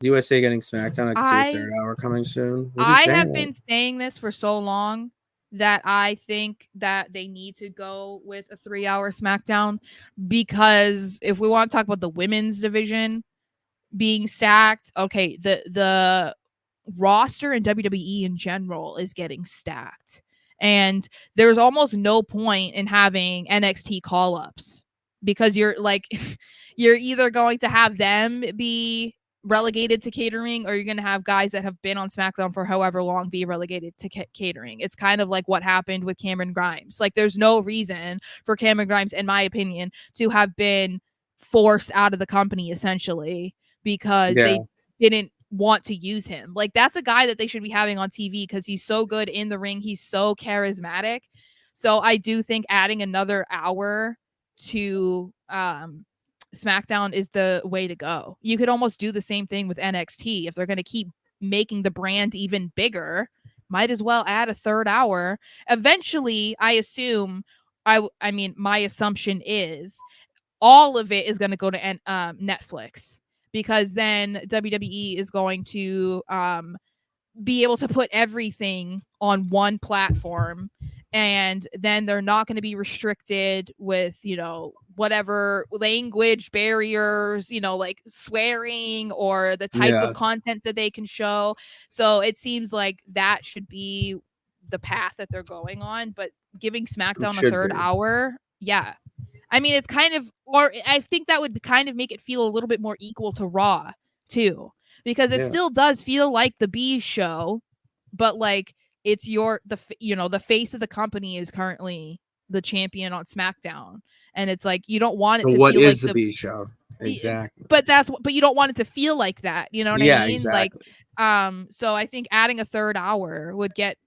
USA getting SmackDown. I could see a third hour coming soon. We've been I saying have that. been saying this for so long that I think that they need to go with a 3-hour SmackDown, because if we want to talk about the women's division being stacked, okay, the roster in WWE in general is getting stacked. And there's almost no point in having NXT call-ups, because you're like you're either going to have them be relegated to catering, or you're going to have guys that have been on SmackDown for however long be relegated to catering. It's kind of like what happened with Cameron Grimes. Like, there's no reason for Cameron Grimes, in my opinion, to have been forced out of the company essentially because they didn't want to use him. Like, that's a guy that they should be having on TV because he's so good in the ring. He's so charismatic. So I do think adding another hour to SmackDown is the way to go. You could almost do the same thing with NXT. If they're going to keep making the brand even bigger, might as well add a third hour. Eventually, I assume, I mean, my assumption is all of it is going to go to Netflix, because then WWE is going to be able to put everything on one platform, and then they're not going to be restricted with, whatever language barriers, like swearing or the type of content that they can show. So it seems like that should be the path that they're going on, but giving SmackDown a third hour, yeah. I mean, it's kind of, or I think that would kind of make it feel a little bit more equal to Raw too, because it still does feel like the B show, but like it's the face of the company is currently the champion on SmackDown, and it's like you don't want it to what feel is like the B show exactly? But you don't want it to feel like that. You know what I mean? Exactly. Like, so I think adding a third hour would get.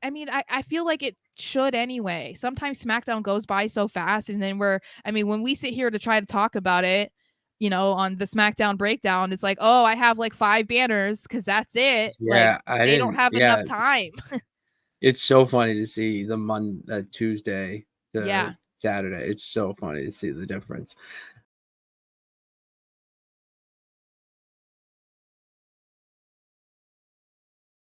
I mean, I feel like it should anyway. Sometimes SmackDown goes by so fast, and then when we sit here to try to talk about it, on the SmackDown breakdown, it's like, oh, I have like 5 banners because that's it. Like, they don't have enough time. It's so funny to see the Tuesday to Yeah. Saturday. It's so funny to see the difference.